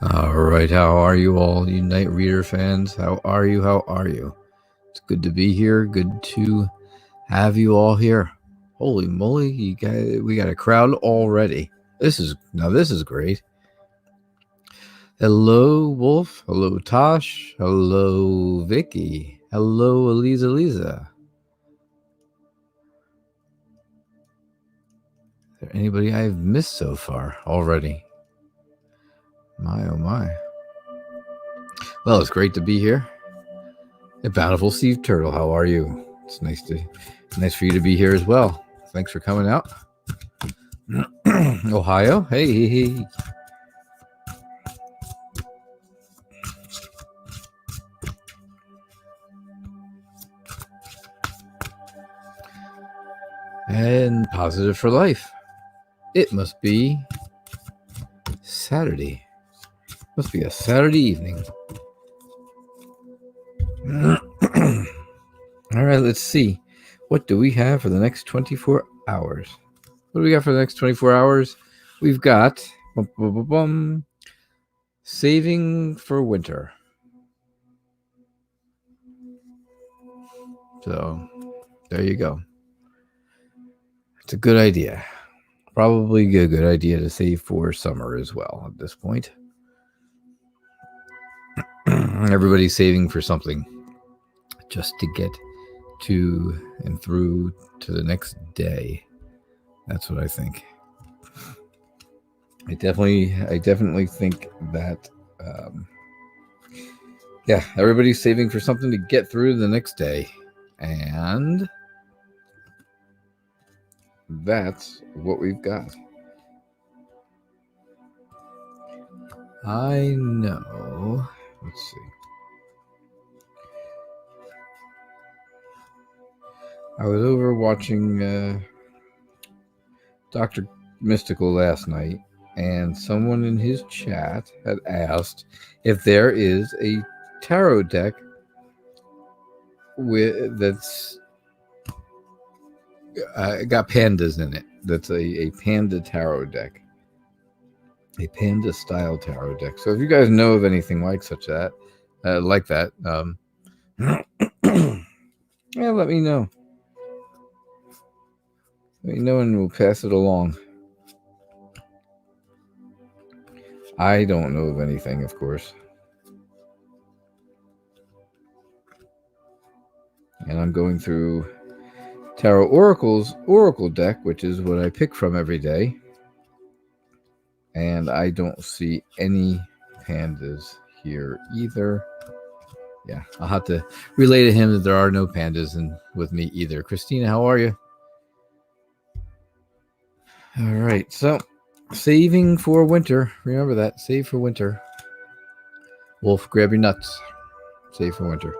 All right, how are you all, you Night Reader fans? How are you? How are you? It's good to be here. Good to have you all here. Holy moly, we got a crowd already. This is great. Hello, Wolf. Hello, Tosh. Hello, Vicky. Hello, Eliza. Is there anybody I've missed so far already? My oh my. Well, it's great to be here. A bountiful sea turtle, how are you? It's nice for you to be here as well. Thanks for coming out. Ohio, hey. And positive for life. It must be Saturday. Must be a Saturday evening. All right, let's see. What do we have for the next 24 hours? What do we got for the next 24 hours? We've got saving for winter. So there you go. It's a good idea. Probably a good idea to save for summer as well at this point. Everybody's saving for something just to get to and through to the next day. That's what I think. I definitely think that everybody's saving for something to get through the next day, and that's what we've got. I know. Let's see. I was over watching Dr. Mystical last night, and someone in his chat had asked if there is a tarot deck that's got pandas in it. That's a panda tarot deck, a panda style tarot deck. So if you guys know of anything like that, yeah, let me know. Let me know, and we'll pass it along. I don't know of anything, of course. And I'm going through Tarot Oracle's Oracle deck, which is what I pick from every day. And I don't see any pandas here either. Yeah, I'll have to relay to him that there are no pandas with me either. Christina, how are you? All right, so saving for winter. Remember that. Save for winter. Wolf, grab your nuts. Save for winter.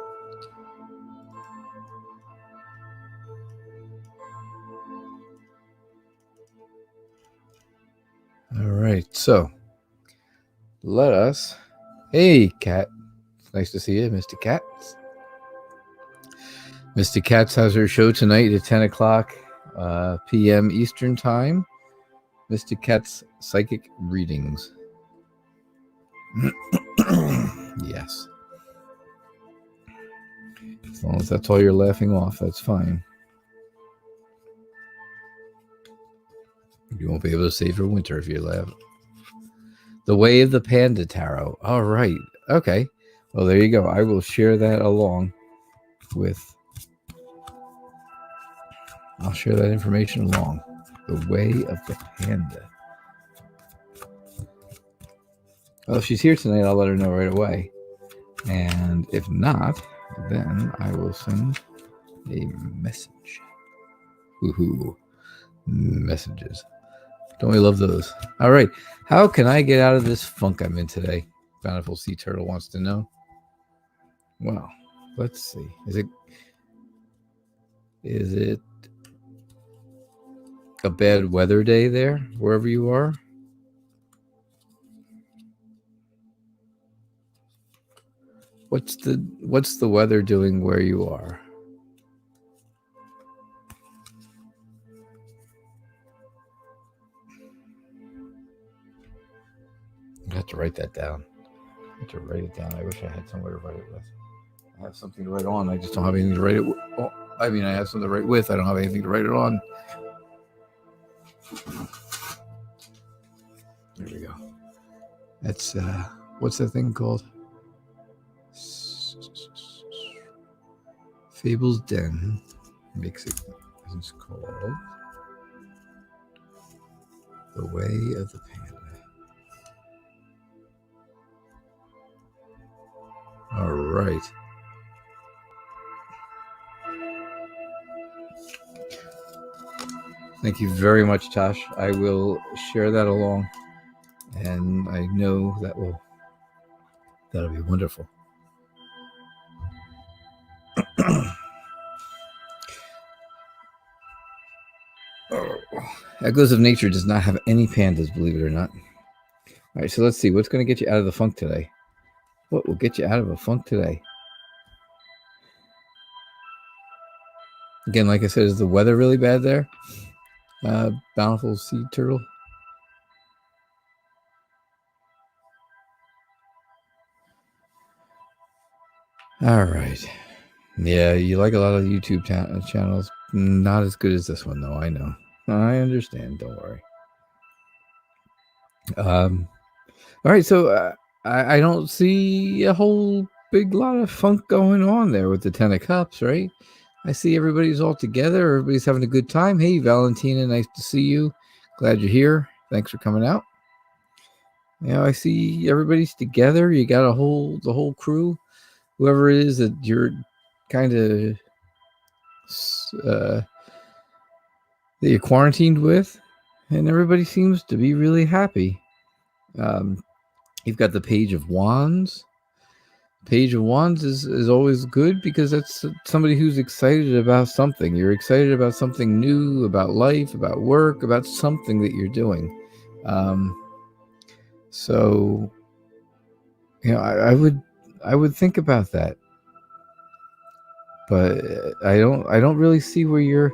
All right, so let us. Hey, Cat. It's nice to see you, Mr. Katz. Mr. Katz has her show tonight at 10 o'clock p.m. Eastern Time. Mr. Katz Psychic Readings. Yes. As long as that's all you're laughing off, that's fine. You won't be able to save for winter if you laugh. The Way of the Panda Tarot. All right. Okay. Well, there you go. I will share that along with... I'll share that information along. The Way of the Panda. Well, if she's here tonight, I'll let her know right away. And if not, then I will send a message. Woohoo. Messages. Don't we love those? All right. How can I get out of this funk I'm in today? Bountiful Sea Turtle wants to know. Well, let's see. Is it a bad weather day there, wherever you are? What's the weather doing where you are? I have to write that down. I wish I had somewhere to write it with. I have something to write on. I just don't have anything to write it with. Oh, I mean, I have something to write with. I don't have anything to write it on. There we go. That's, what's that thing called? Fable's Den makes it. It's called The Way of the Panda. All right. Thank you very much, Tosh. I will share that along, and I know that'll be wonderful. Echoes of Nature does not have any pandas, believe it or not. All right, so let's see. What's going to get you out of the funk today? What will get you out of a funk today? Again, like I said, is the weather really bad there? Bountiful Sea Turtle. All right. Yeah, you like a lot of YouTube channels. Not as good as this one, though. I know. I understand. Don't worry. All right. So I don't see a whole big lot of funk going on there with the Ten of Cups, right? I see everybody's all together. Everybody's having a good time. Hey, Valentina, nice to see you. Glad you're here. Thanks for coming out. You know, I see everybody's together. You got the whole crew. Whoever it is that you're kind of that you're quarantined with, and everybody seems to be really happy. You've got the Page of Wands. Page of Wands is always good because that's somebody who's excited about something. You're excited about something new, about life, about work, about something that you're doing. So, you know, I would think about that, but I don't really see where you're.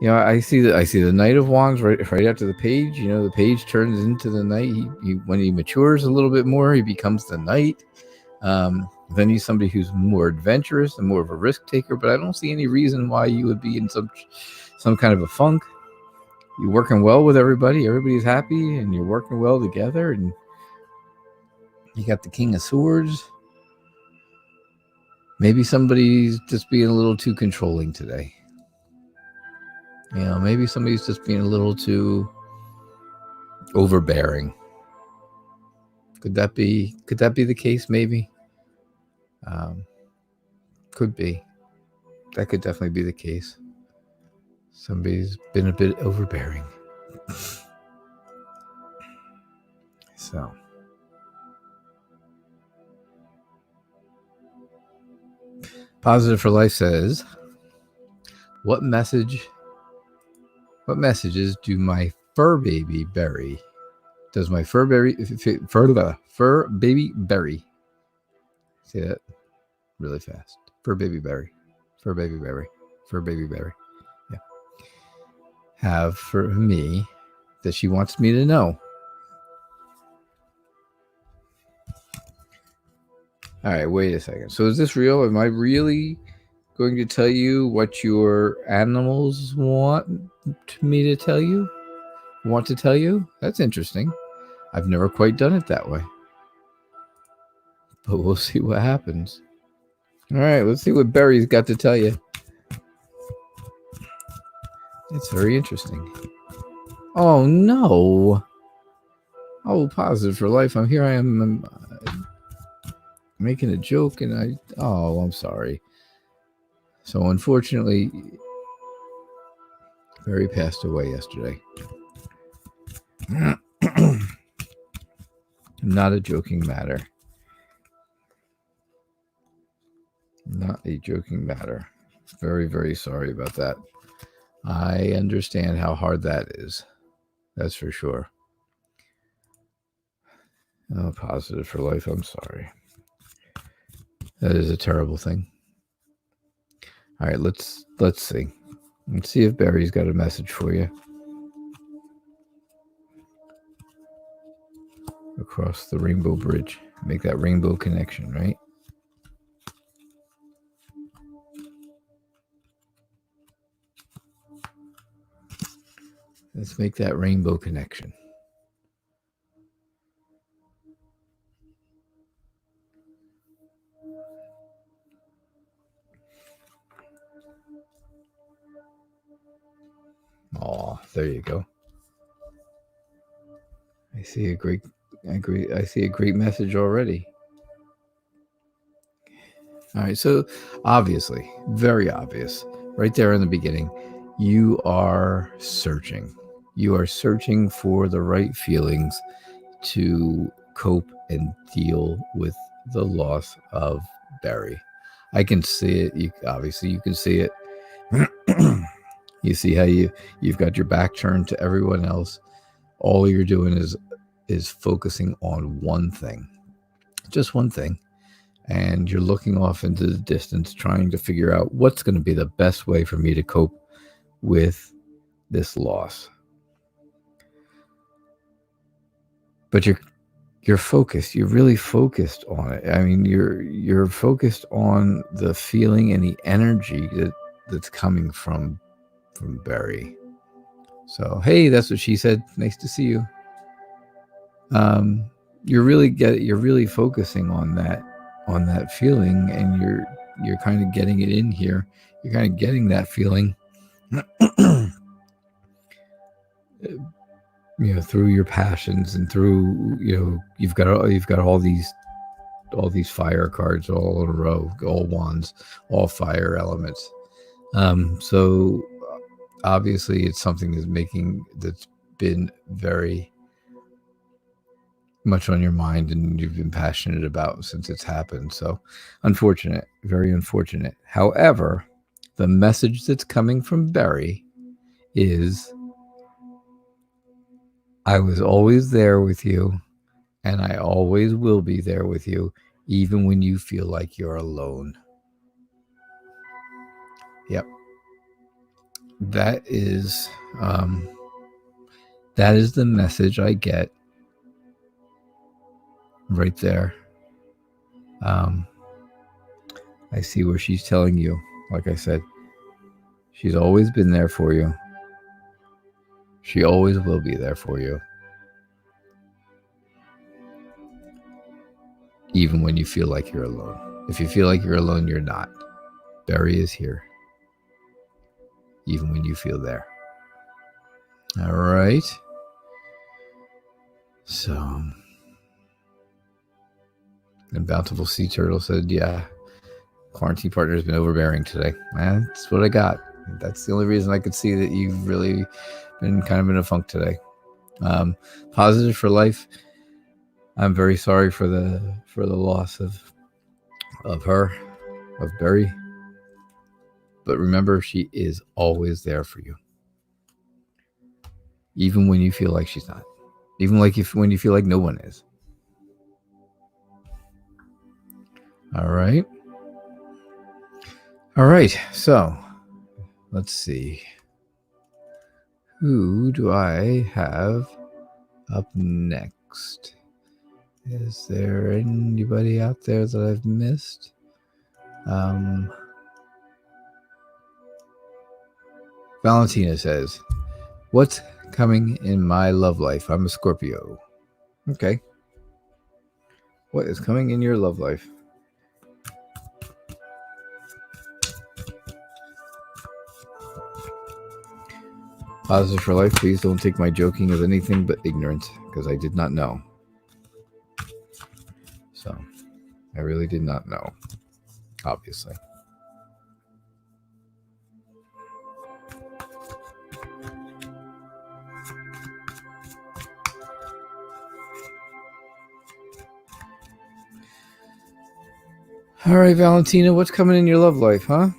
You know, I see the Knight of Wands right after the Page. You know, the Page turns into the Knight. He when he matures a little bit more, he becomes the Knight. Then he's somebody who's more adventurous and more of a risk taker. But I don't see any reason why you would be in some kind of a funk. You're working well with everybody. Everybody's happy, and you're working well together. And you got the King of Swords. Maybe somebody's just being a little too controlling today. You know, maybe somebody's just being a little too overbearing. Could that be the case? Maybe. Could be. That could definitely be the case. Somebody's been a bit overbearing. So. Positive for Life says, what messages do my fur baby berry? Does my fur baby berry? Say that really fast. Fur baby berry. Yeah. Have for me that she wants me to know. All right, wait a second. So is this real? Am I really going to tell you what your animals want me to tell you? Want to tell you? That's interesting. I've never quite done it that way. But we'll see what happens. All right, let's see what Barry's got to tell you. It's very interesting. Oh, no. Oh, Positive for Life. I'm making a joke, and I'm sorry. So, unfortunately, Barry passed away yesterday. Not a joking matter. Not a joking matter. Very, very sorry about that. I understand how hard that is. That's for sure. Oh, Positive for Life. I'm sorry. That is a terrible thing. All right, let's see. Let's see if Barry's got a message for you. across the rainbow bridge. Make that rainbow connection, right? Let's make that rainbow connection. Oh, there you go. I see a great message already. All right, so obviously, very obvious, right there in the beginning, you are searching. You are searching for the right feelings to cope and deal with the loss of Barry. I can see it. You can see it. You see how you've got your back turned to everyone else. All you're doing is focusing on one thing, just one thing. And you're looking off into the distance, trying to figure out what's going to be the best way for me to cope with this loss. But you're focused. You're really focused on it. I mean, you're focused on the feeling and the energy that's coming from Barry. So, hey, that's what she said. Nice to see you. You're really focusing on that feeling, and you're kind of getting it in here. You're kind of getting that feeling, through your passions and through, you've got all these fire cards all in a row, all wands, all fire elements. So obviously it's something that's been very much on your mind and you've been passionate about since it's happened. So unfortunate, very unfortunate. However, the message that's coming from Barry is, I was always there with you, and I always will be there with you, even when you feel like you're alone. Yep. That is the message I get right there. I see where she's telling you, like I said, she's always been there for you. She always will be there for you. Even when you feel like you're alone. If you feel like you're alone, you're not. Barry is here. Even when you feel there. All right. So, and Bountiful Sea Turtle said, yeah, quarantine partner has been overbearing today. That's what I got. That's the only reason I could see that you've really been kind of in a funk today. Positive for life. I'm very sorry for the loss of Barry. But remember, she is always there for you. Even when you feel like she's not. Even when you feel like no one is. All right. All right. So, let's see. Who do I have up next? Is there anybody out there that I've missed? Valentina says, what's coming in my love life? I'm a Scorpio. Okay. What is coming in your love life? Positive for life. Please don't take my joking as anything but ignorant, because I did not know. So, I really did not know, obviously. All right, Valentina, what's coming in your love life, huh?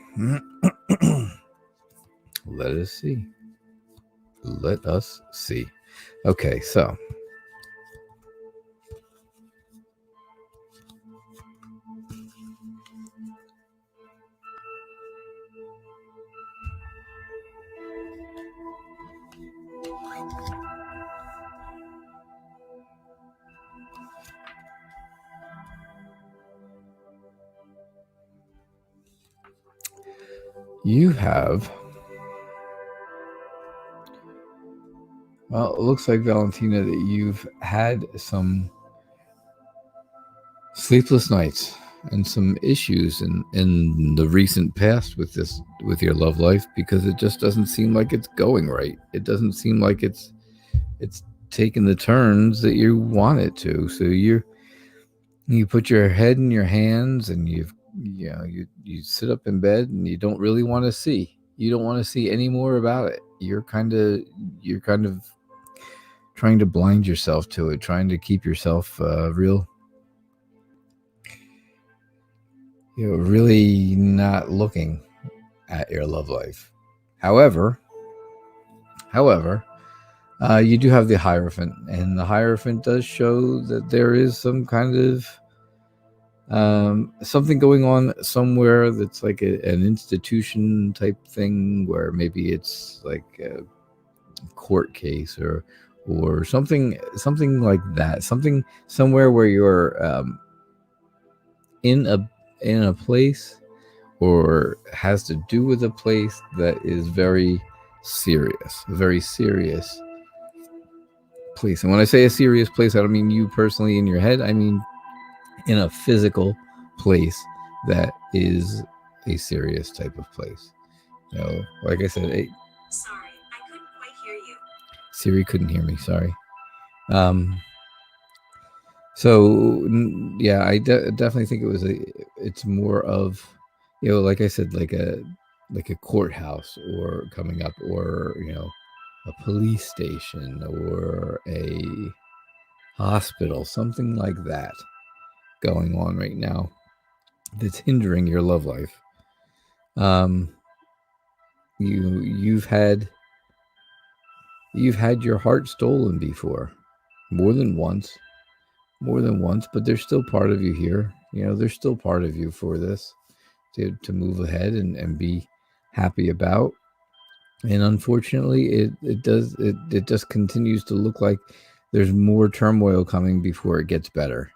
Let us see. Let us see. Okay, so. You have. Well, it looks like, Valentina, that you've had some sleepless nights and some issues in the recent past with your love life, because it just doesn't seem like it's going right. It doesn't seem like it's taking the turns that you want it to. So you put your head in your hands, and you sit up in bed, and you don't really want to see. You don't want to see any more about it. You're kind of trying to blind yourself to it, trying to keep yourself really not looking at your love life. However, you do have the Hierophant, and the Hierophant does show that there is some kind of something going on somewhere that's like an institution type thing, where maybe it's like a court case or something like that. Something somewhere where you're in a place, or has to do with a place that is a very serious place. And when I say a serious place, I don't mean you personally in your head. I mean in a physical place that is a serious type of place. Like I said, Sorry, I couldn't quite hear you. Siri couldn't hear me. Sorry. So yeah, I definitely think it's more of, like I said, like a courthouse, or coming up, or a police station, or a hospital, something like that going on right now that's hindering your love life. You've had your heart stolen before, more than once, but there's still part of you here. There's still part of you for this to move ahead and be happy about. And unfortunately, it just continues to look like there's more turmoil coming before it gets better.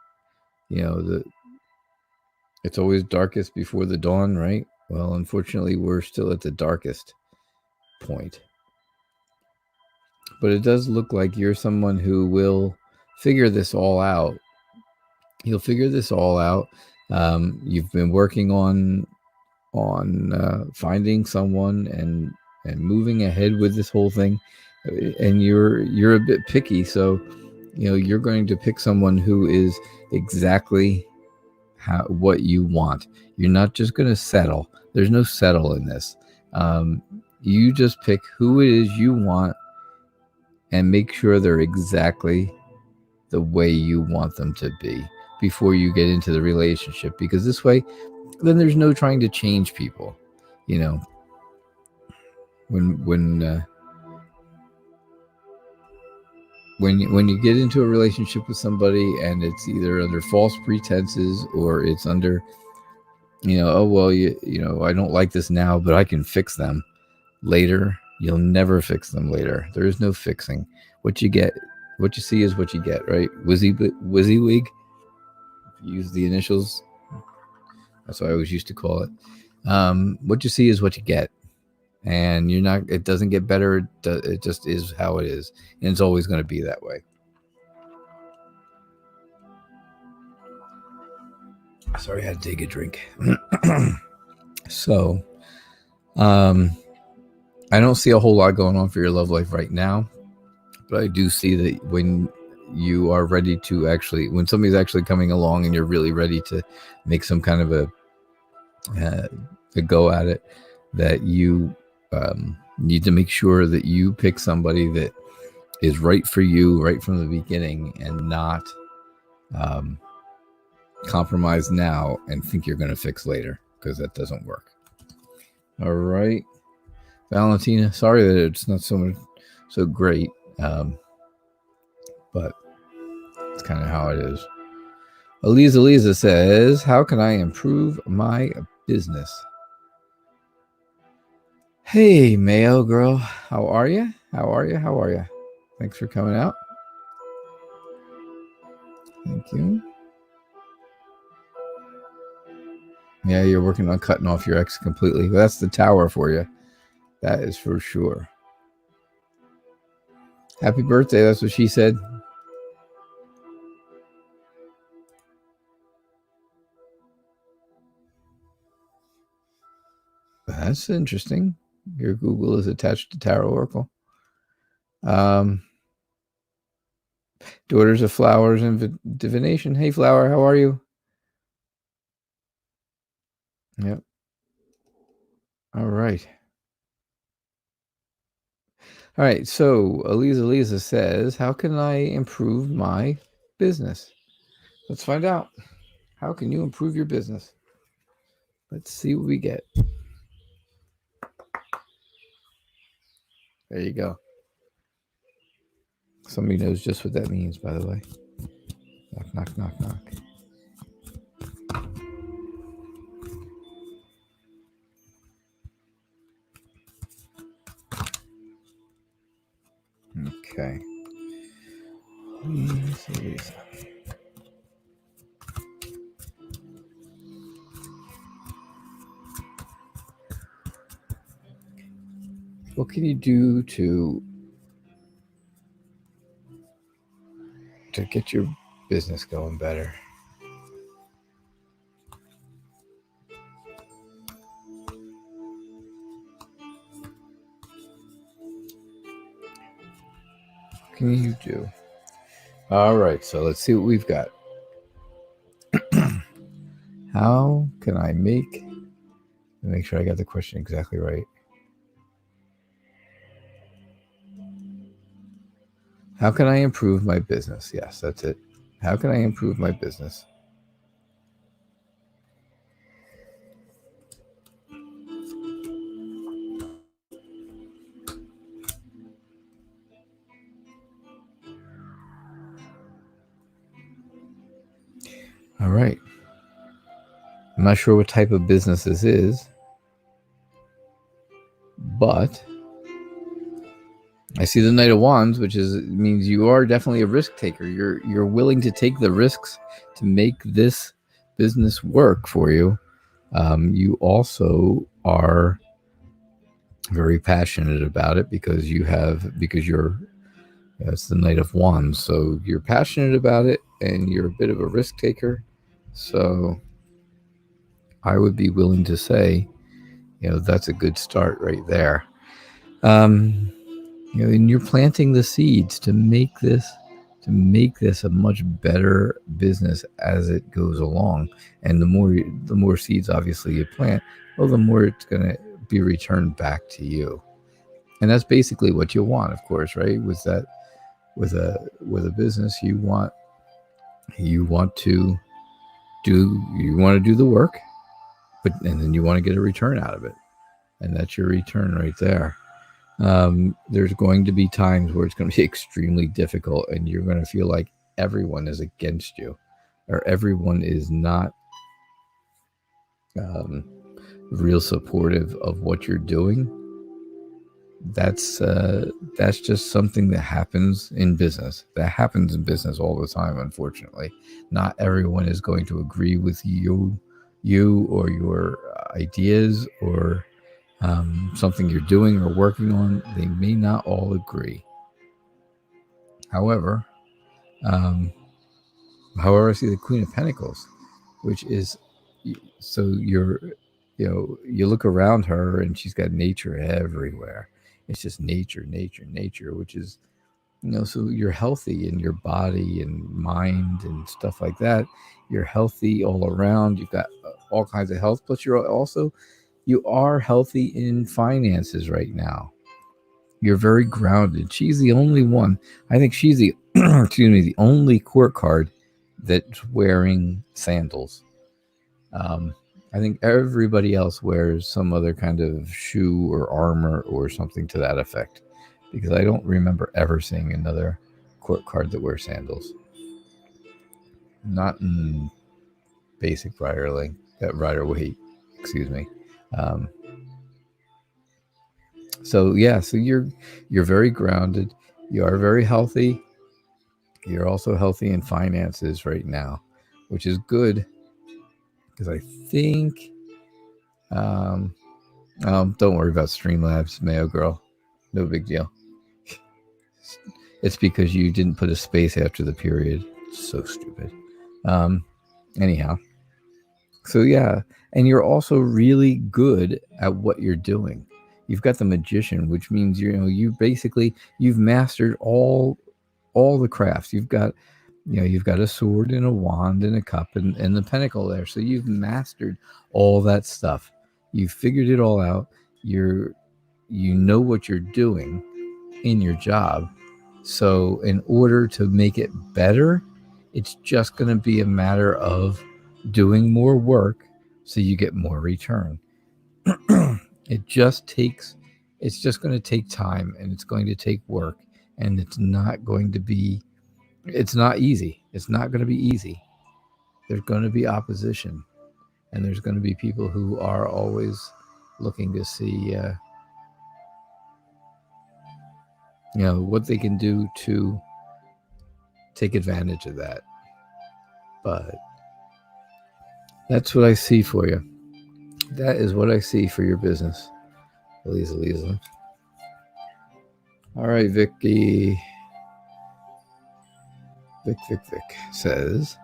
It's always darkest before the dawn, right? Well, unfortunately, we're still at the darkest point. But it does look like you're someone who will figure this all out. You'll figure this all out. You've been working on finding someone and moving ahead with this whole thing, and you're a bit picky, so you're going to pick someone who is exactly what you want. You're not just going to settle. There's no settle in this. You just pick who it is you want, and make sure they're exactly the way you want them to be before you get into the relationship, because this way, then there's no trying to change people. When you get into a relationship with somebody, and it's either under false pretenses, or it's under oh well, I don't like this now, but I can fix them later. You'll never fix them later. There is no fixing. What you see is what you get, right? WYSIWYG. Use the initials. That's what I always used to call it. What you see is what you get, and it doesn't get better. It just is how it is, and it's always going to be that way. Sorry, I had to take a drink. So, I don't see a whole lot going on for your love life right now, but I do see that when you are ready to when somebody's actually coming along, and you're really ready to make some kind of a go at it, that you need to make sure that you pick somebody that is right for you right from the beginning, and not compromise now and think you're going to fix later, because that doesn't work. All right, Valentina, sorry that it's not so great, but it's kind of how it is. Eliza says, how can I improve my business? Hey, Mayo girl, how are you? Thanks for coming out. Thank you. Yeah, you're working on cutting off your ex completely. Well, that's the tower for you. That is for sure. Happy birthday. That's what she said. That's interesting. Your Google is attached to Tarot Oracle. Daughters of Flowers and Divination. Hey, Flower, how are you? Yep. All right. All right. So Eliza says, how can I improve my business? Let's find out. How can you improve your business? Let's see what we get. There you go. Somebody knows just what that means, by the way. Knock, knock, knock, knock. Okay. Eliza. What can you do to get your business going better? What can you do? All right, so let's see what we've got. How can I make sure I got the question exactly right? How can I improve my business? Yes, that's it. How can I improve my business? All right. I'm not sure what type of business this is, but I see the Knight of Wands, which means you are definitely a risk taker. You're willing to take the risks to make this business work for you. You also are very passionate about it because you're it's the Knight of Wands, so you're passionate about it and you're a bit of a risk taker. So I would be willing to say, that's a good start right there. And you're planting the seeds to make this a much better business as it goes along. And the more seeds obviously you plant, well, the more it's going to be returned back to you. And that's basically what you want, of course, right? With a business, you want to do the work, and then you want to get a return out of it, and that's your return right there. There's going to be times where it's going to be extremely difficult, and you're going to feel like everyone is against you, or everyone is not real supportive of what you're doing. That's just something that happens in business. That happens in business all the time, unfortunately. Not everyone is going to agree with you or your ideas or something you're doing or working on. They may not all agree. However, I see the Queen of Pentacles, which is, so you look around her and she's got nature everywhere. It's just nature, which is, so you're healthy in your body and mind and stuff like that. You're healthy all around. You've got all kinds of health, plus you are healthy in finances right now. You're very grounded. She's the only one. I think she's the the only court card that's wearing sandals. I think everybody else wears some other kind of shoe or armor or something to that effect, because I don't remember ever seeing another court card that wears sandals. Not in basic Rider Waite, excuse me. So you're very grounded. You are very healthy. You're also healthy in finances right now, which is good, because I think Don't worry about Streamlabs, Mayo Girl. No big deal. It's because you didn't put a space after the period. So stupid. Anyhow. So yeah, and you're also really good at what you're doing. You've got the magician, which means you've mastered all the crafts. You've got a sword and a wand and a cup and the pentacle there. So you've mastered all that stuff. You've figured it all out. You know what you're doing in your job. So in order to make it better, it's just going to be a matter of doing more work so you get more return. It's just going to take time, and it's going to take work, and it's not easy. It's not going to be easy. There's going to be opposition, and there's going to be people who are always looking to see what they can do to take advantage of that. But that's what I see for you. That is what I see for your business, Elisa. All right, Vicky. Vic says,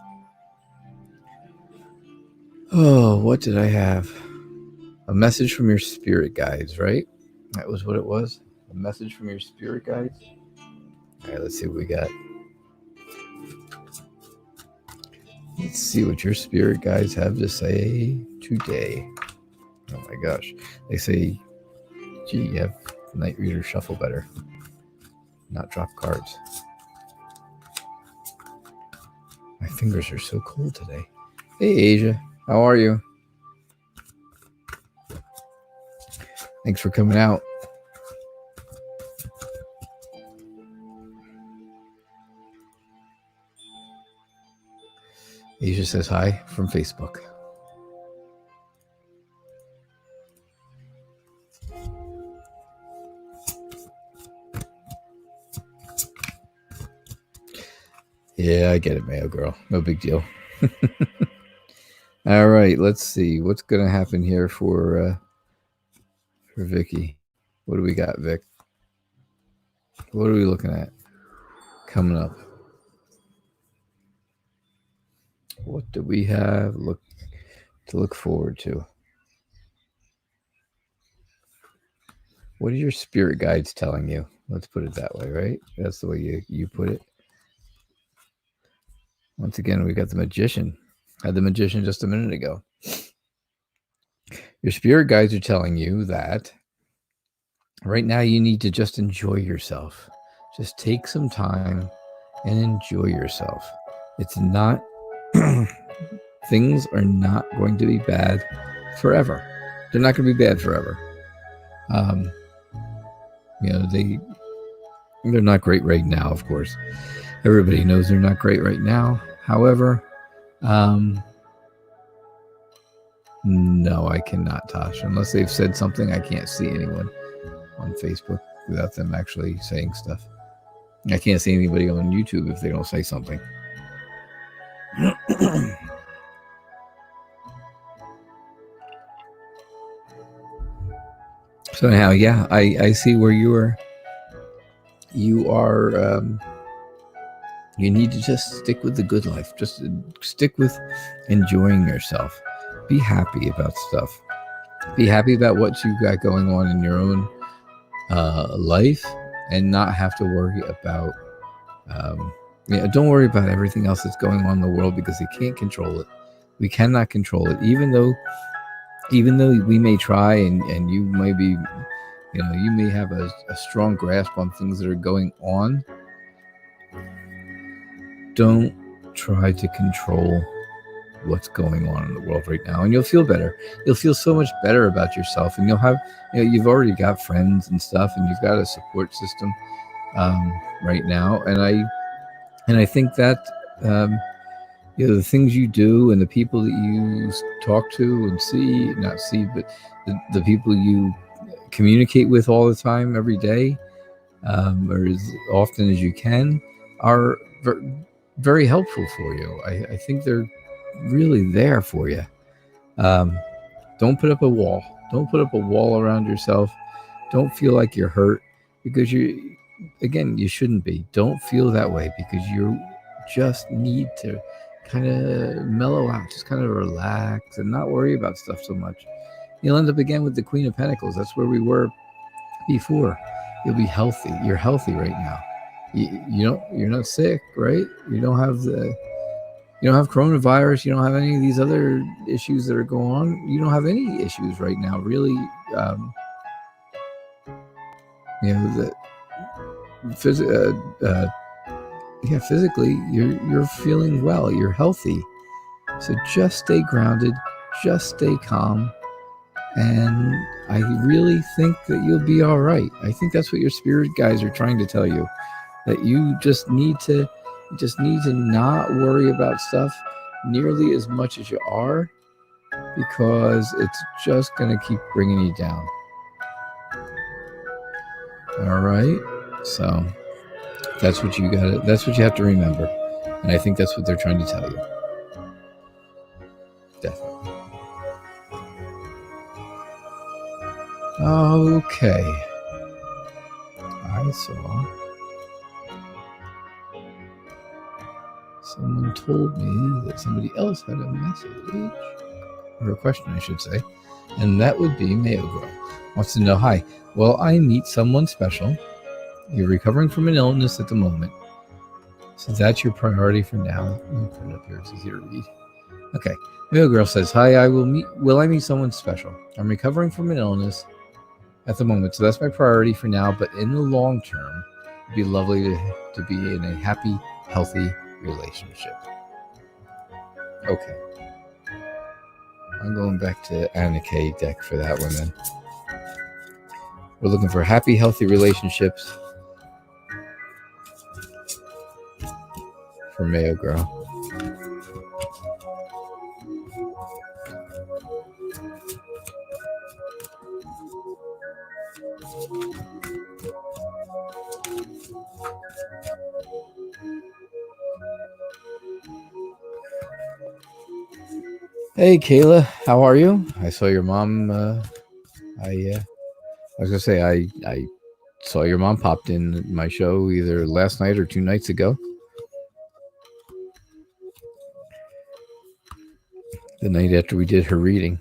oh, what did I have? A message from your spirit guides, right? That was what it was. A message from your spirit guides. All right, let's see what we got. Let's see what your spirit guides have to say today. Oh my gosh. They say, gee, you have Night Reader shuffle better. Not drop cards. My fingers are so cold today. Hey, Asia. How are you? Thanks for coming out. Asia says hi from Facebook. Yeah, I get it, Mayo Girl. No big deal. All right, let's see what's going to happen here for Vicky. What do we got, Vic? What are we looking at coming up? What do we have to look forward to? What are your spirit guides telling you? Let's put it that way, right? That's the way you put it. Once again, we got the magician. I had the magician just a minute ago. Your spirit guides are telling you that right now you need to just enjoy yourself. Just take some time and enjoy yourself. It's not, things are not going to be bad forever. They're not going to be bad forever. They're not great right now, of course. Everybody knows they're not great right now. However, no, I cannot, Tosh. Unless they've said something, I can't see anyone on Facebook without them actually saying stuff. I can't see anybody on YouTube if they don't say something. So anyhow, yeah, I see where you are. You need to just stick with the good life. Just stick with enjoying yourself. Be happy about stuff. Be happy about what you got going on in your own life, and not have to worry about. Don't worry about everything else that's going on in the world, because you can't control it. We cannot control it, even though we may try, and you may be, you may have a strong grasp on things that are going on. Don't try to control what's going on in the world right now, and you'll feel better. You'll feel so much better about yourself, and you'll have, you've already got friends and stuff, and you've got a support system right now, and I think that the things you do and the people that you talk to and not see, but the people you communicate with all the time, every day, or as often as you can, are very helpful for you. I think they're really there for you. Don't put up a wall. Don't put up a wall around yourself. Don't feel like you're hurt because you shouldn't be. Don't feel that way because you just need to kind of mellow out, just kind of relax and not worry about stuff so much. You'll end up again with the Queen of Pentacles. That's where we were before. You'll be healthy. You're healthy right now. You're not sick, right? You don't have coronavirus. You don't have any of these other issues that are going on. You don't have any issues right now, really. The physically, you're feeling well. You're healthy. So just stay grounded. Just stay calm. And I really think that you'll be all right. I think that's what your spirit guides are trying to tell you. That you just need to not worry about stuff nearly as much as you are, because it's just going to keep bringing you down. All right. So that's what you have to remember. And I think that's what they're trying to tell you. Definitely. Okay. I saw someone told me that somebody else had a message, or a question, I should say, and that would be Mayo Girl. Wants to know, hi, well, I meet someone special. You're recovering from an illness at the moment, so that's your priority for now. Let me put it up here. It's easier to read. Okay. Mayo Girl says, hi, will I meet someone special? I'm recovering from an illness at the moment, so that's my priority for now, but in the long term, it'd be lovely to be in a happy, healthy relationship. Okay. I'm going back to Anna K deck for that one then. We're looking for happy, healthy relationships for Mayo Girl. Hey, Kayla, how are you? I saw your mom. I was gonna say I saw your mom popped in my show either last night or 2 nights ago. The night after we did her reading,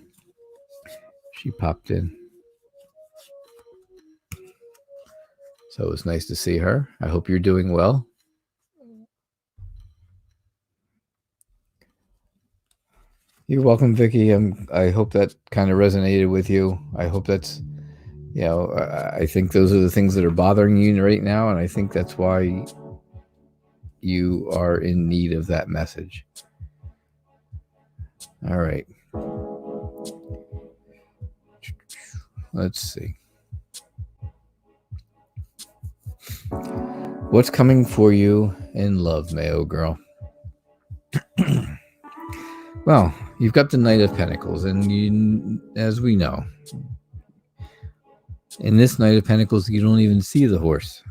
she popped in. So it was nice to see her. I hope you're doing well. You're welcome, Vicky. I hope that kind of resonated with you. I hope that's, I think those are the things that are bothering you right now, and I think that's why you are in need of that message. All right. Let's see. What's coming for you in love, Mayo Girl? Well, you've got the Knight of Pentacles, and as we know, in this Knight of Pentacles, you don't even see the horse.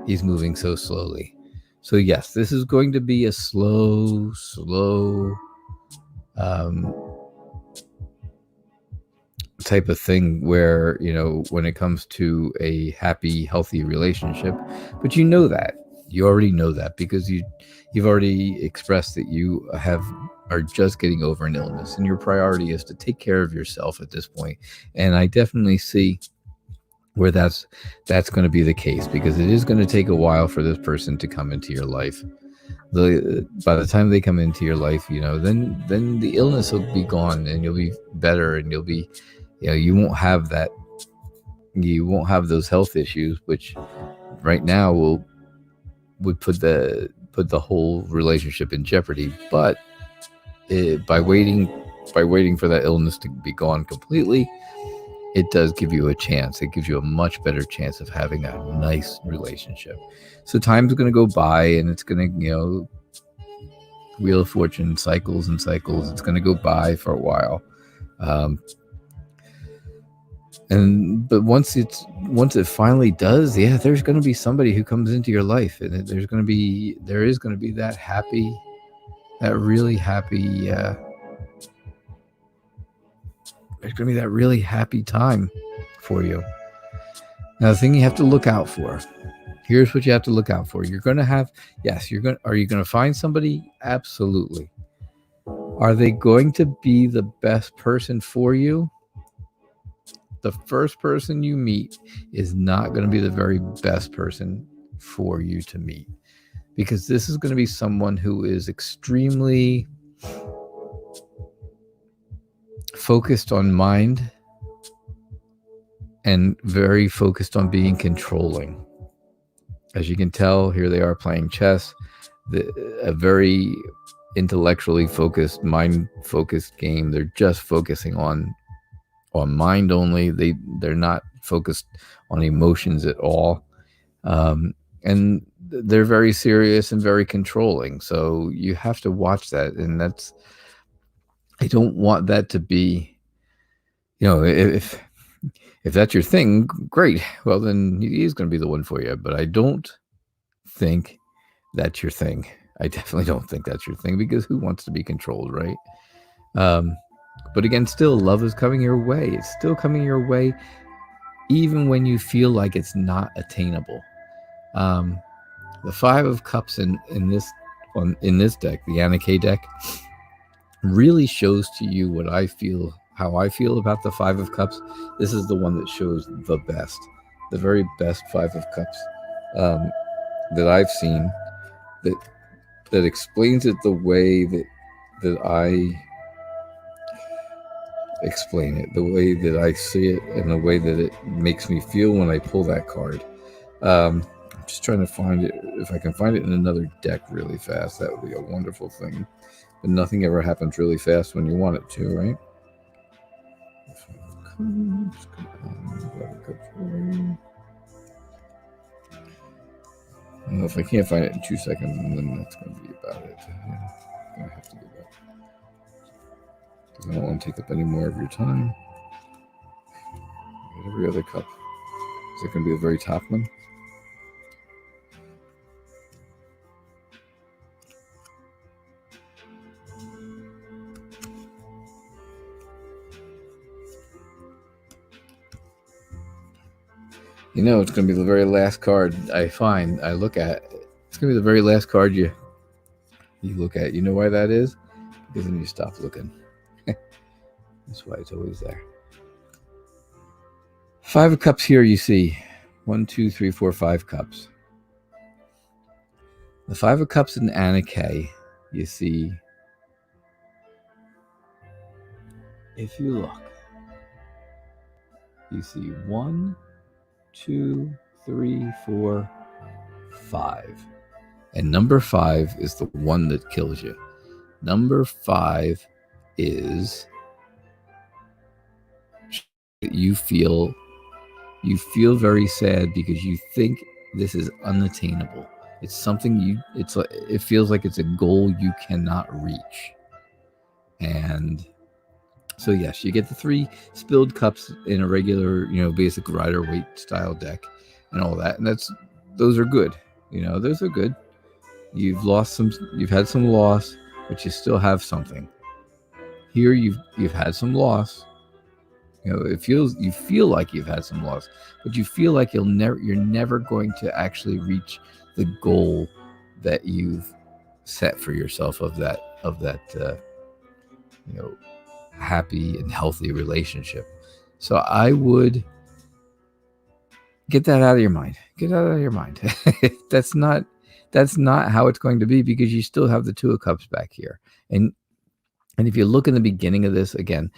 He's moving so slowly. So yes, this is going to be a slow type of thing where, when it comes to a happy, healthy relationship, but you already know that because you've already expressed that you are just getting over an illness, and your priority is to take care of yourself at this point. And I definitely see where that's going to be the case, because it is going to take a while for this person to come into your life. By the time they come into your life, then the illness will be gone, and you'll be better, and you'll be, you won't have those health issues, which right now would put the whole relationship in jeopardy. But by waiting for that illness to be gone completely, it does give you a chance. It gives you a much better chance of having a nice relationship. So time's going to go by, and it's going to, Wheel of Fortune cycles and cycles. It's going to go by for a while. But once it finally does, there's going to be somebody who comes into your life, and there is going to be that really happy There's going to be that really happy time for you. Now, the thing you have to look out for. Here's what you have to look out for. You're going to have, yes, are you going to find somebody? Absolutely. Are they going to be the best person for you? The first person you meet is not going to be the very best person for you to meet, because this is going to be someone who is extremely focused on mind and very focused on being controlling. As you can tell, here they are playing chess, a very intellectually focused, mind-focused game. They're just focusing on mind only. They're not focused on emotions at all, and they're very serious and very controlling. So you have to watch that, and I don't want that to be, if that's your thing, great. Well, then he's going to be the one for you. But I don't think that's your thing. I definitely don't think that's your thing, because who wants to be controlled, right? But again, still, love is coming your way. It's still coming your way, even when you feel like it's not attainable. The Five of Cups in this deck, the Anna K deck, really shows to you what I feel, how I feel about the Five of Cups. This is the one that shows the best, the very best Five of Cups that I've seen, that explains it the way that I explain it, the way that I see it, and the way that it makes me feel when I pull that card. I'm just trying to find it. If I can find it in another deck really fast, that would be a wonderful thing. But nothing ever happens really fast when you want it to, right? Well, if I can't find it in 2 seconds, then that's going to be about it. Yeah, I'm going to have to give up, because I don't want to take up any more of your time. Every other cup. Is it going to be the very top one? It's going to be the very last card I look at. It's going to be the very last card you look at. You know why that is? Because then you stop looking. That's why it's always there. Five of Cups here, you see 1, 2, 3, 4, 5 cups. The Five of Cups in Anna K, you see, if you look, you see 1, 2, 3, 4, 5. And number 5 is the one that kills you. Number 5 is you feel very sad because you think this is unattainable. It's something it feels like it's a goal you cannot reach. And so yes, you get the 3 spilled cups in a regular, basic Rider-Waite style deck and all that. And those are good. Those are good. You've had some loss, but you still have something. Here you've had some loss. You feel like you've had some loss, but you feel like you're never going to actually reach the goal that you've set for yourself of that happy and healthy relationship. So I would get that out of your mind. Get that out of your mind. That's not how it's going to be, because you still have the Two of Cups back here. And if you look in the beginning of this, again,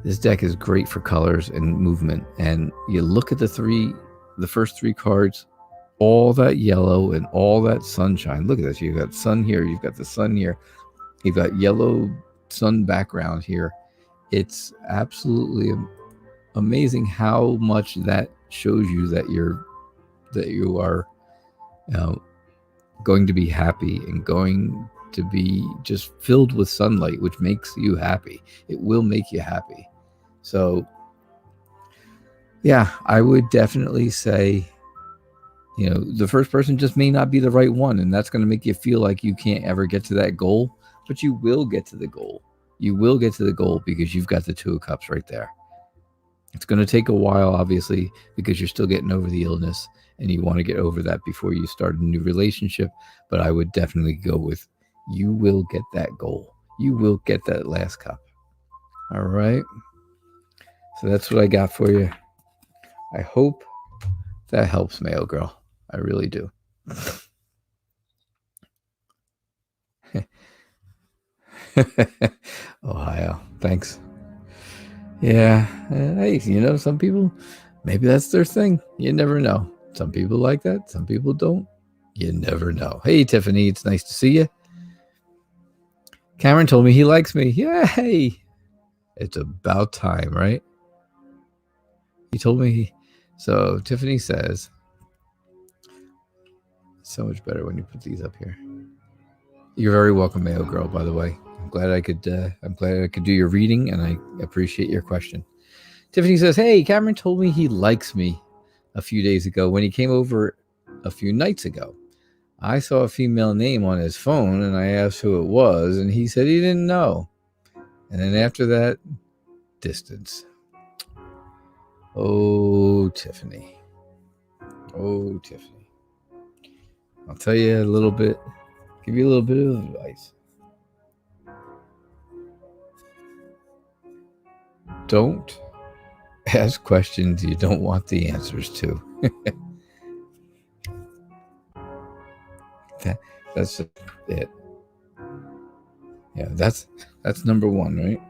this deck is great for colors and movement. And you look at the first 3 cards, all that yellow and all that sunshine. Look at this. You've got sun here. You've got the sun here. You've got yellow sun background here. It's absolutely amazing how much that shows you that you are going to be happy and going to be just filled with sunlight, which makes you happy. It will make you happy. So yeah, I would definitely say, the first person just may not be the right one, and that's going to make you feel like you can't ever get to that goal, but you will get to the goal. You will get to the goal because you've got the Two of Cups right there. It's going to take a while, obviously, because you're still getting over the illness and you want to get over that before you start a new relationship. But I would definitely go with you will get that goal. You will get that last cup. All right. So that's what I got for you. I hope that helps, Mayo Girl. I really do. Ohio. Thanks. Yeah. Hey, some people, maybe that's their thing. You never know. Some people like that. Some people don't. You never know. Hey, Tiffany, it's nice to see you. Cameron told me he likes me. Yay! It's about time, right? He told me. So Tiffany says, so much better when you put these up here. You're very welcome, Mayo Girl, by the way. I'm glad I could do your reading, and I appreciate your question. Tiffany says, hey, Cameron told me he likes me a few days ago when he came over a few nights ago. I saw a female name on his phone, and I asked who it was, and he said he didn't know. And then after that, distance. Oh, Tiffany. Oh, Tiffany. I'll tell you a little bit, give you a little bit of advice. Don't ask questions you don't want the answers to. That's it. Yeah, that's number one, right?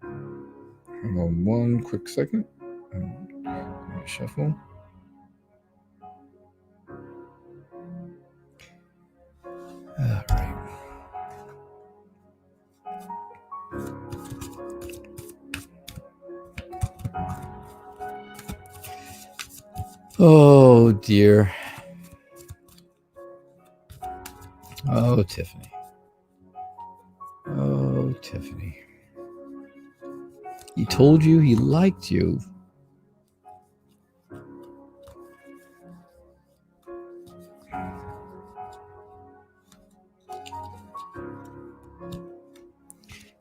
Hang on one quick second. Shuffle. All right. Oh dear. Oh, Tiffany. Oh, Tiffany. He told you he liked you.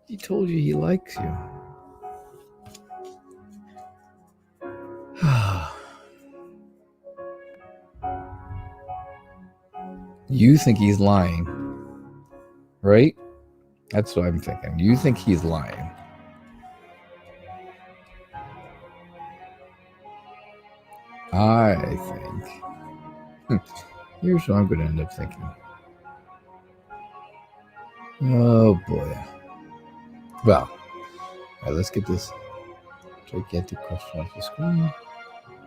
He told you he likes you. You think he's lying, right? That's what I'm thinking. You think he's lying. I think. Here's what I'm going to end up thinking. Oh boy. Well, all right, let's get this gigantic question off the screen.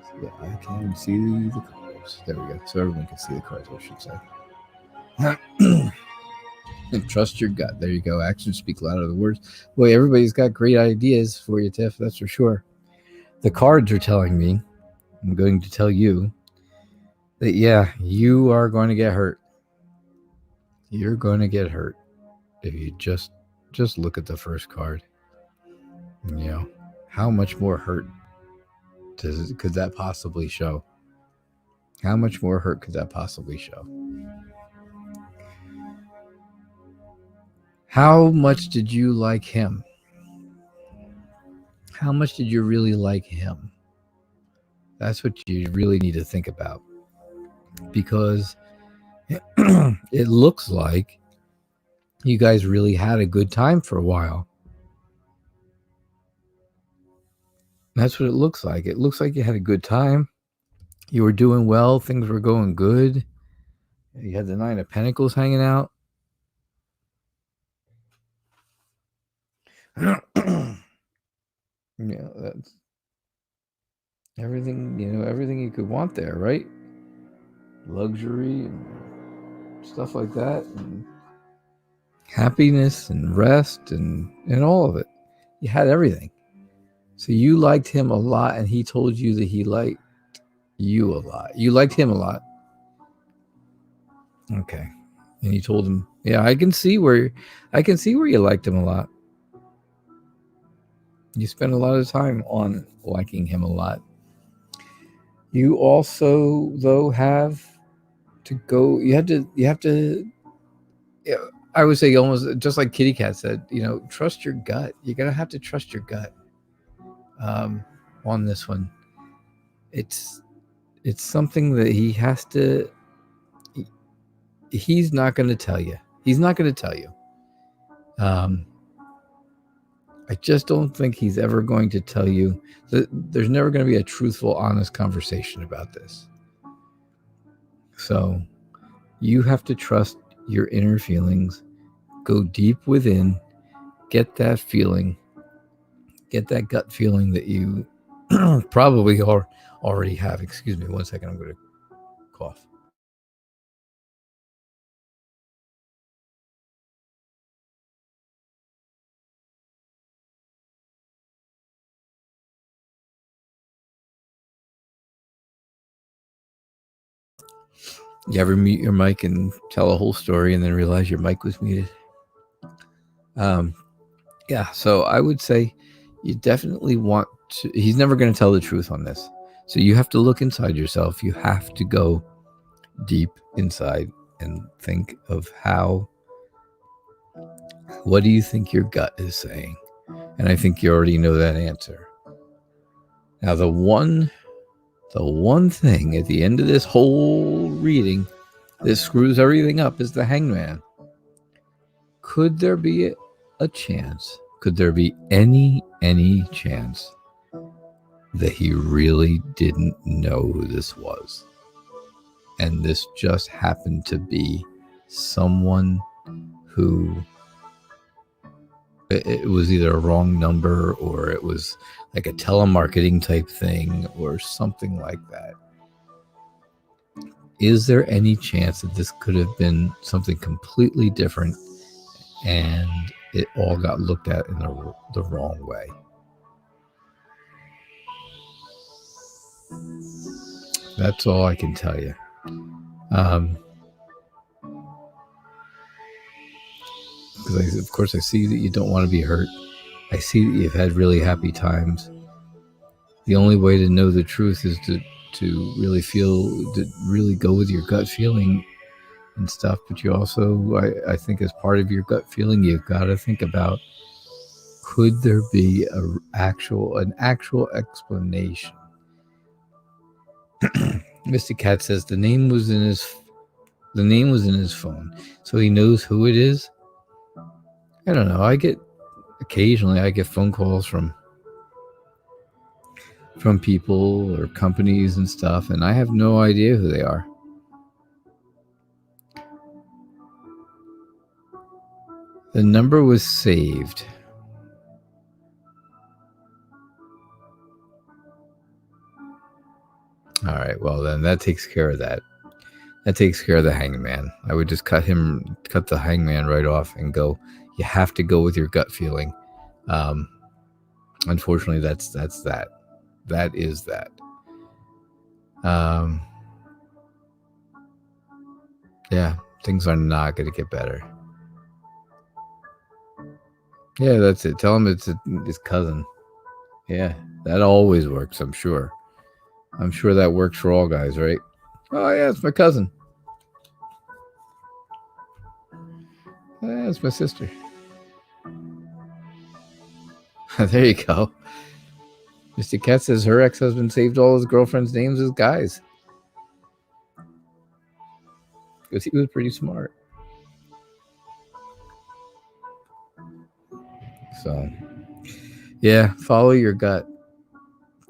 So that I can see the cards. There we go. So everyone can see the cards, I should say. And trust your gut. There you go. Actions speak louder than words. Boy, everybody's got great ideas for you, Tiff. That's for sure. The cards are telling me, I'm going to tell you, that yeah, you are going to get hurt. You're going to get hurt if you just look at the first card. How much more hurt could that possibly show? How much more hurt could that possibly show? How much did you like him? How much did you really like him? That's what you really need to think about. Because it looks like you guys really had a good time for a while. That's what it looks like. It looks like you had a good time. You were doing well. Things were going good. You had the Nine of Pentacles hanging out. That's everything, everything you could want there, right? Luxury and stuff like that, and happiness and rest and all of it. You had everything. So you liked him a lot, and he told you that he liked you a lot. You liked him a lot. Okay. And you told him, yeah, I can see where you liked him a lot. You spent a lot of time on liking him a lot. You also, though, have to go. You have to. I would say almost just like Kitty Cat said, trust your gut. You're gonna have to trust your gut on this one. It's something that he has to. He's not going to tell you. He's not going to tell you. I just don't think he's ever going to tell you that there's never going to be a truthful, honest conversation about this. So you have to trust your inner feelings, go deep within, get that feeling, get that gut feeling that you probably already have. Excuse me, 1 second, I'm going to cough. You ever mute your mic and tell a whole story and then realize your mic was muted? Yeah, so I would say you definitely want to. He's never going to tell the truth on this. So you have to look inside yourself. You have to go deep inside and think of what do you think your gut is saying? And I think you already know that answer. Now, the one thing at the end of this whole reading that screws everything up is the hangman. Could there be a chance? Could there be any chance that he really didn't know who this was? And this just happened to be someone who it was either a wrong number or it was like a telemarketing type thing or something like that. Is there any chance that this could have been something completely different and it all got looked at in the wrong way? That's all I can tell you. Because of course I see that you don't want to be hurt. I see that you've had really happy times. The only way to know the truth is to really go with your gut feeling and stuff. But you also, I think, as part of your gut feeling, you've got to think about, could there be an actual explanation? Mr. Cat says the name was in his phone, so he knows who it is. I don't know. Occasionally I get phone calls from people or companies and stuff, and I have no idea who they are. The number was saved. All right, well then that takes care of that. That takes care of the hangman. I would just cut the hangman right off and go, you have to go with your gut feeling. Unfortunately, that's that. That is that. Yeah, things are not going to get better. Yeah, that's it. Tell him it's his cousin. Yeah, that always works, I'm sure. I'm sure that works for all guys, right? Oh, yeah, it's my cousin. Yeah, it's my sister. There you go. Mr. Cat says her ex-husband saved all his girlfriend's names as guys. Because he was pretty smart. So, yeah, follow your gut.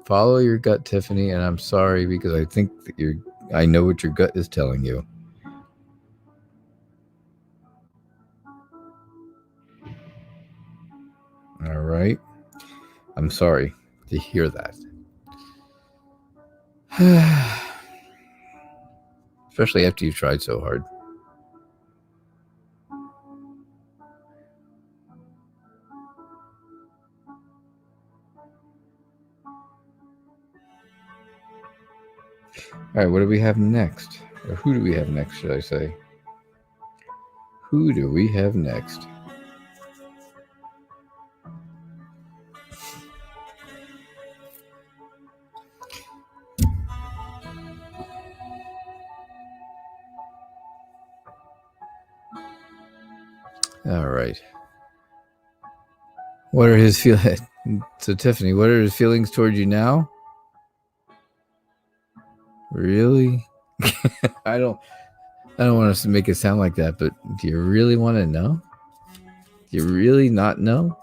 Follow your gut, Tiffany, and I'm sorry because I think that I know what your gut is telling you. All right. I'm sorry to hear that. Especially after you've tried so hard. All right, what do we have next? Or who do we have next, should I say? Who do we have next? All right. What are his feelings? So, Tiffany, what are his feelings towards you now? Really? I don't want us to make it sound like that, but do you really want to know? Do you really not know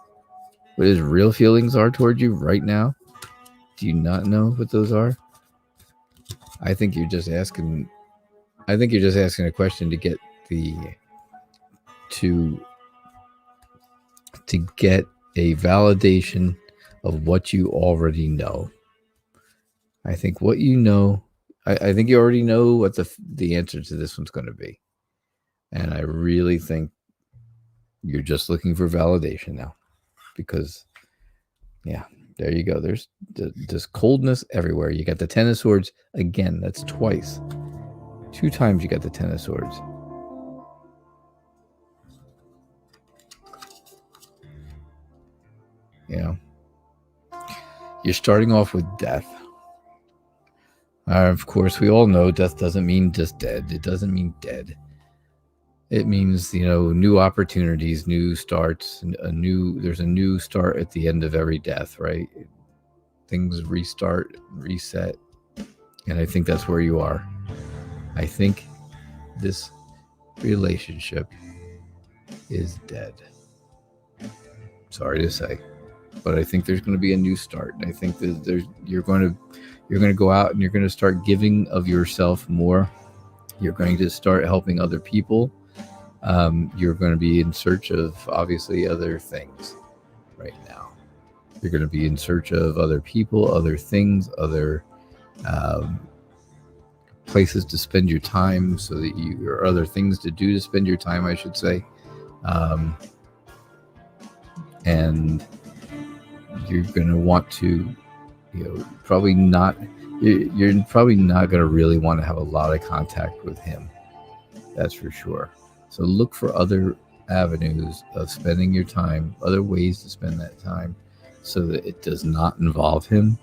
what his real feelings are toward you right now? Do you not know what those are? I think you're just asking a question to get to get a validation of what you already know. I think what you know, I think you already know what the answer to this one's going to be. And I really think you're just looking for validation now. Because, yeah, there you go. There's coldness everywhere. You got the Ten of Swords. Again, that's twice. 2 times you got the Ten of Swords. You know, you're starting off with death. Of course, we all know death doesn't mean just dead. It doesn't mean dead. It means, new opportunities, new starts, there's a new start at the end of every death, right? Things restart, reset. And I think that's where you are. I think this relationship is dead. Sorry to say, but I think there's going to be a new start. I think that you're going to go out and you're going to start giving of yourself more. You're going to start helping other people. You're going to be in search of obviously other things right now. You're going to be in search of other people, other things, other places to spend your time, so that or other things to do to spend your time, I should say. And you're going to want to, probably not. You're probably not going to really want to have a lot of contact with him. That's for sure. So look for other avenues of spending your time, other ways to spend that time, so that it does not involve him.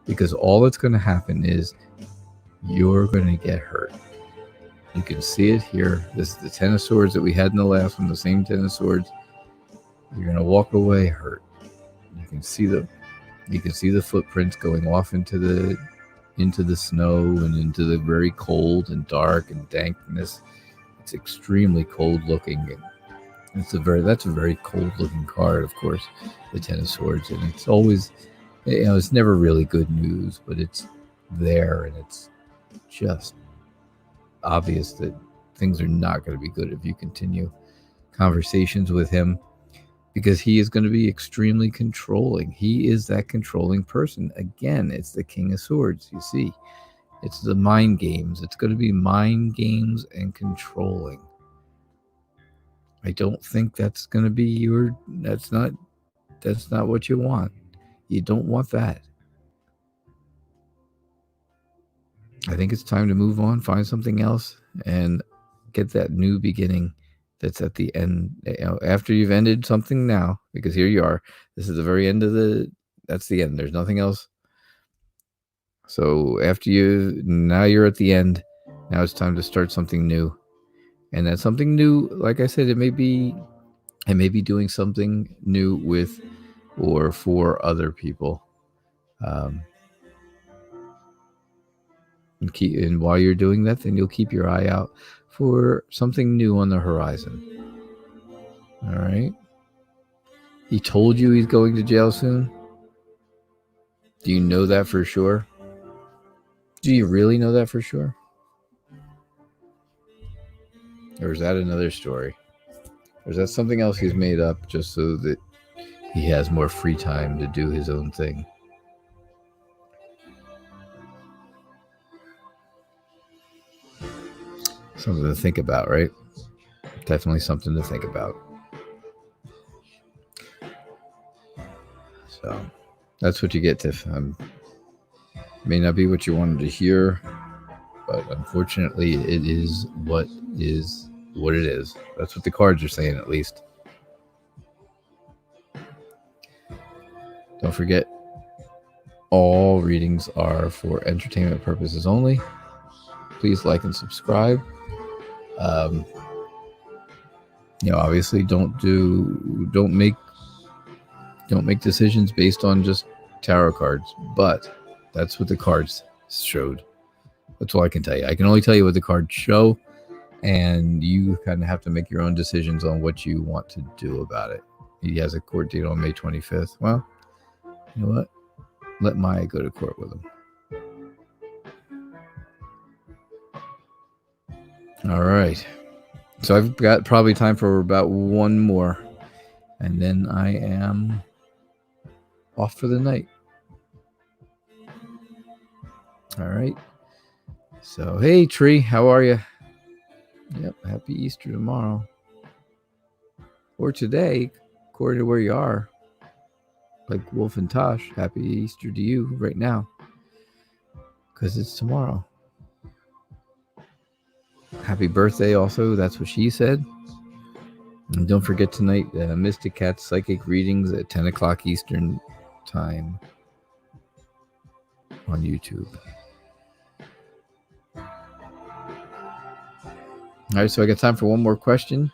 Because all that's going to happen is you're going to get hurt. You can see it here. This is the Ten of Swords that we had in the last one, the same Ten of Swords. You're going to walk away hurt. You can see the footprints going off into the snow and into the very cold and dark and dankness. It's extremely cold looking, and that's a very cold looking card, of course, the Ten of Swords, and it's always, it's never really good news, but it's there, and it's just obvious that things are not going to be good if you continue conversations with him, because he is going to be extremely controlling. He is that controlling person. Again, it's the King of Swords, you see. It's the mind games. It's going to be mind games and controlling. I don't think that's going to be that's not what you want. You don't want that. I think it's time to move on, find something else, and get that new beginning that's at the end. After you've ended something now, because here you are. This is the very end that's the end. There's nothing else. So now you're at the end. Now it's time to start something new. And that something new, like I said, it may be doing something new with or for other people. And while you're doing that, then you'll keep your eye out for something new on the horizon. All right. He told you he's going to jail soon. Do you know that for sure? Do you really know that for sure? Or is that another story? Or is that something else he's made up just so that he has more free time to do his own thing? Something to think about, right? Definitely something to think about. So that's what you get, Tiff. May not be what you wanted to hear, but unfortunately it is what it is. That's what the cards are saying, at least. Don't forget, all readings are for entertainment purposes only. Please like and subscribe. Obviously don't make decisions based on just tarot cards, but that's what the cards showed. That's all I can tell you. I can only tell you what the cards show, and you kind of have to make your own decisions on what you want to do about it. He has a court date on May 25th. Well, you know what? Let Maya go to court with him. All right. So I've got probably time for about one more, and then I am off for the night. All right. So, hey, Tree, how are you? Yep, happy Easter tomorrow. Or today, according to where you are. Like Wolf and Tosh, happy Easter to you right now. Because it's tomorrow. Happy birthday also, that's what she said. And don't forget tonight, Mystic Cat Psychic Readings at 10 o'clock Eastern Time on YouTube. All right, so I got time for one more question.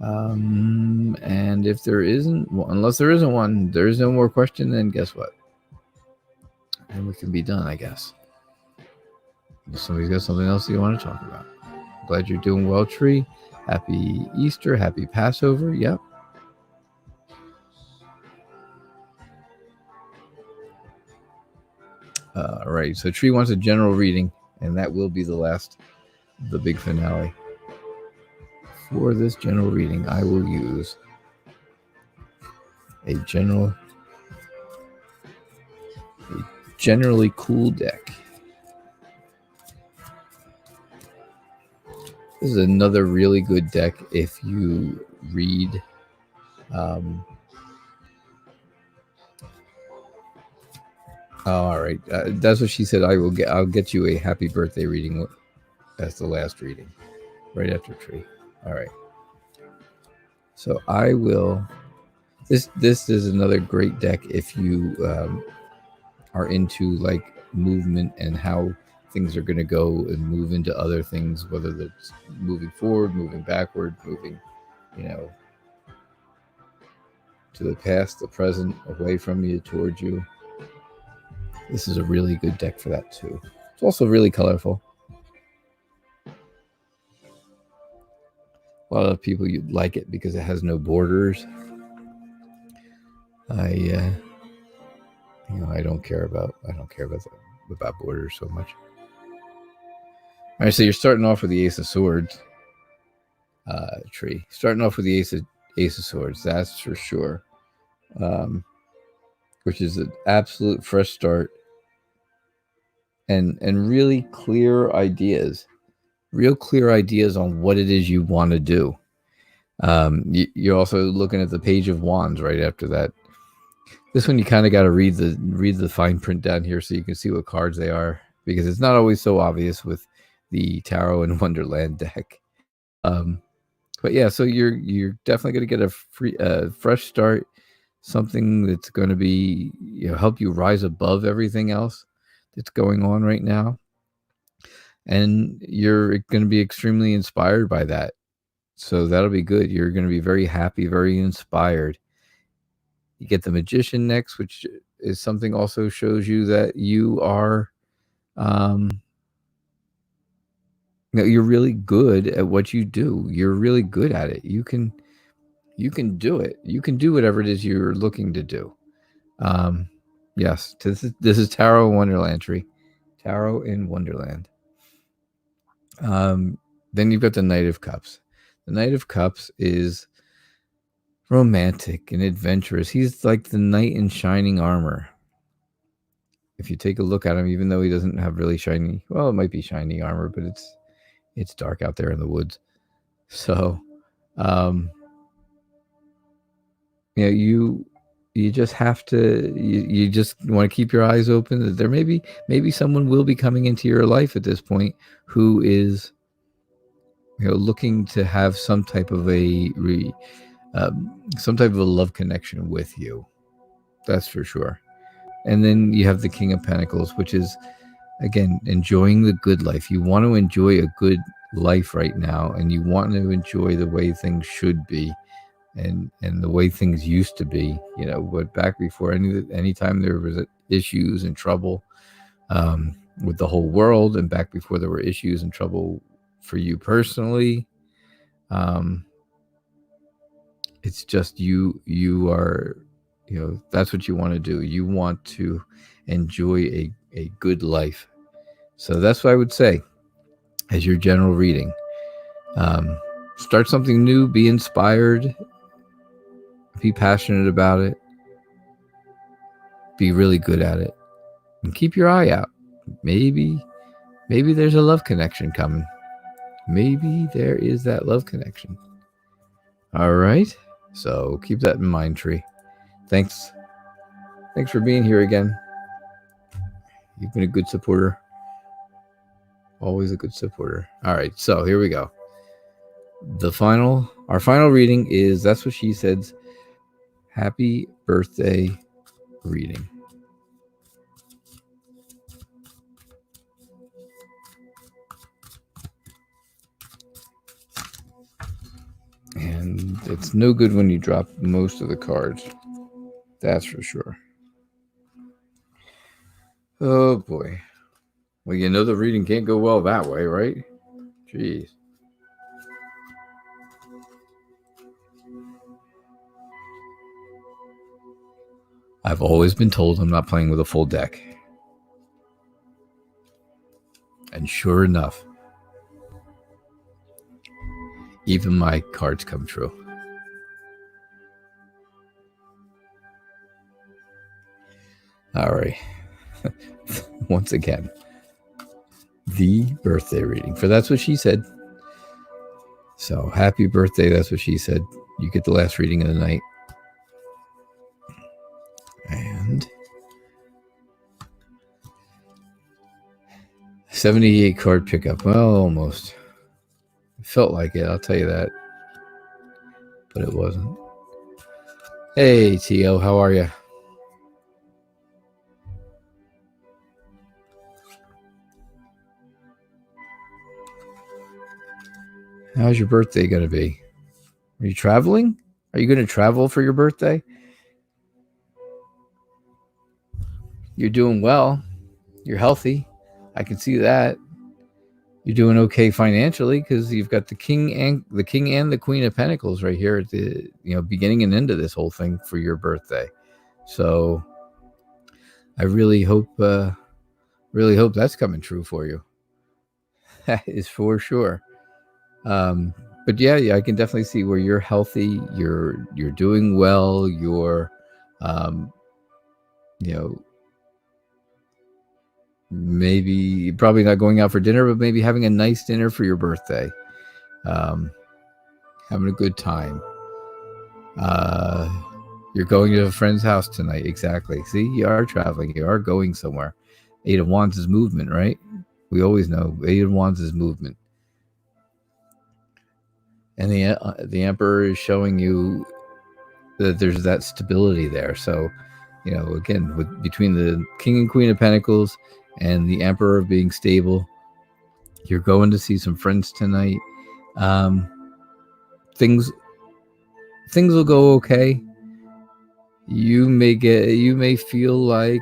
And if there isn't, unless there isn't one, there is no more question, then guess what? And we can be done, I guess. If somebody's got something else you want to talk about. Glad you're doing well, Tree. Happy Easter, happy Passover. Yep. All right, so Tree wants a general reading, and that will be the big finale. For this general reading, I will use a generally cool deck. This is another really good deck if you read all right, that's what she said. I'll get you a happy birthday reading. That's the last reading, right after Tree. All right. So I will. This is another great deck if you are into like movement and how things are going to go and move into other things, whether that's moving forward, moving backward, moving, to the past, the present, away from you, towards you. This is a really good deck for that too. It's also really colorful. A lot of people you'd like it because it has no borders. I don't care about borders so much. All right, so you're starting off with the Ace of Swords, Tree. Starting off with the Ace of Swords, that's for sure. Which is an absolute fresh start, and really clear ideas. Real clear ideas on what it is you want to do. You're also looking at the Page of Wands right after that. This one you kind of got to read the fine print down here so you can see what cards they are, because it's not always so obvious with the Tarot and Wonderland deck. But yeah, so you're definitely going to get a fresh start, something that's going to be help you rise above everything else that's going on right now. And you're going to be extremely inspired by that. So that'll be good. You're going to be very happy, very inspired. You get the Magician next, which is something also shows you that you are, you're really good at what you do. You're really good at it. You can do it. You can do whatever it is you're looking to do. Yes, this is Tarot in Wonderland, Tree. Tarot in Wonderland. Then you've got the Knight of Cups. The Knight of Cups is romantic and adventurous. He's like the knight in shining armor. If you take a look at him, even though he doesn't have really shiny, well, it might be shiny armor, but it's dark out there in the woods. So, you just have to, you just want to keep your eyes open. There maybe someone will be coming into your life at this point who is, looking to have some type of a love connection with you. That's for sure. And then you have the King of Pentacles, which is, again, enjoying the good life. You want to enjoy a good life right now, and you want to enjoy the way things should be, and the way things used to be. But back before any time there was issues and trouble with the whole world, and back before there were issues and trouble for you personally. It's just you are, that's what you want to do. You want to enjoy a good life. So that's what I would say as your general reading. Start something new, be inspired, be passionate about it, be really good at it, and keep your eye out. Maybe there's a love connection coming. Maybe there is that love connection. All right. So keep that in mind, Tree. Thanks for being here again. You've been a good supporter. Always a good supporter. All right, so here we go. Our final reading is That's What She Said's Happy Birthday reading. And it's no good when you drop most of the cards. That's for sure. Oh boy. Well, the reading can't go well that way, right? Jeez. I've always been told I'm not playing with a full deck. And sure enough, even my cards come true. All right. Once again, the birthday reading for That's What She Said. So happy birthday, That's What She Said. You get the last reading of the night. And 78 card pickup. Well, almost. It felt like it, I'll tell you that. But it wasn't. Hey, T.O., how are you? How's your birthday going to be? Are you traveling? Are you going to travel for your birthday? You're doing well. You're healthy. I can see that. You're doing okay financially because you've got the king and the queen of pentacles right here at the beginning and end of this whole thing for your birthday. So I really hope that's coming true for you. That is for sure. But yeah, I can definitely see where you're healthy, you're doing well, you're maybe probably not going out for dinner, but maybe having a nice dinner for your birthday. Having a good time. You're going to a friend's house tonight. Exactly. See, you are traveling. You are going somewhere. 8 of Wands is movement, right? We always know 8 of Wands is movement. And the Emperor is showing you that there's that stability there. So, again, between the King and Queen of Pentacles and the Emperor being stable, you're going to see some friends tonight. Things will go okay. You may feel like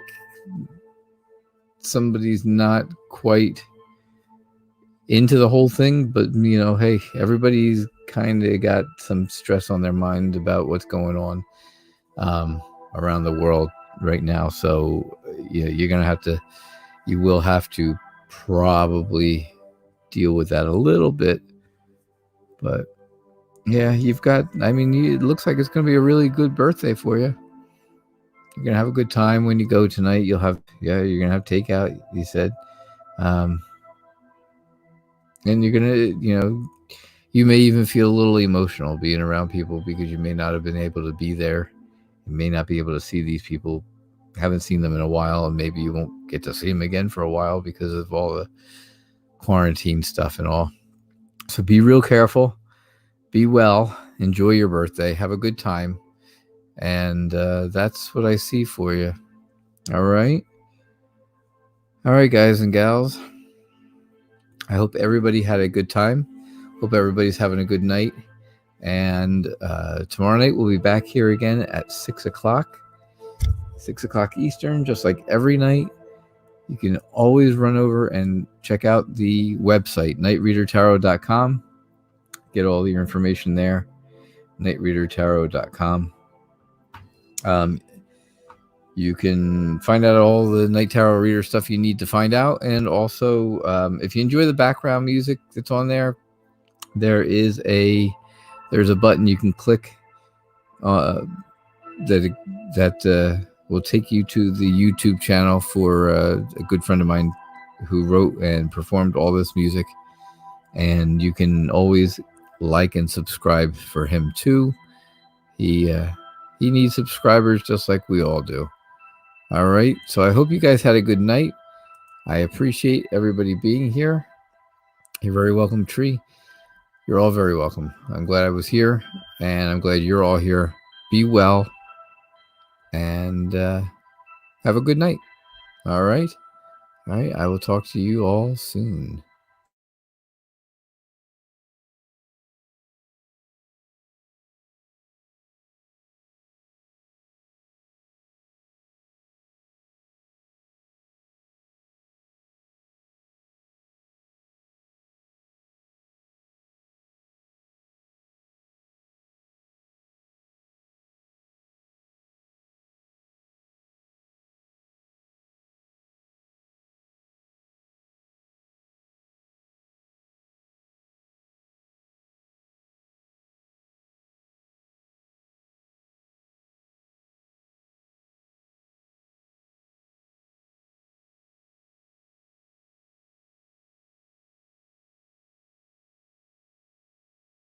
somebody's not quite into the whole thing, but hey, everybody's kind of got some stress on their mind about what's going on around the world right now. So you will have to probably deal with that a little bit. But yeah, it looks like it's going to be a really good birthday for you. You're going to have a good time when you go tonight. You're going to have takeout, you said. And you're going to, you may even feel a little emotional being around people because you may not have been able to be there. You may not be able to see these people. Haven't seen them in a while, and maybe you won't get to see them again for a while because of all the quarantine stuff and all. So be real careful. Be well. Enjoy your birthday. Have a good time. And that's what I see for you. All right. All right, guys and gals. I hope everybody had a good time. Hope everybody's having a good night. And tomorrow night we'll be back here again at 6 o'clock. 6 o'clock Eastern, just like every night. You can always run over and check out the website, nightreadertarot.com. Get all your information there, nightreadertarot.com. You can find out all the Night Tarot Reader stuff you need to find out. And also, if you enjoy the background music that's on there, there's a button you can click that will take you to the YouTube channel for a good friend of mine who wrote and performed all this music. And you can always like and subscribe for him too. He needs subscribers just like we all do. All right. So I hope you guys had a good night. I appreciate everybody being here. You're very welcome, Tree. You're all very welcome. I'm glad I was here, and I'm glad you're all here. Be well, and have a good night. All right. All right. I will talk to you all soon.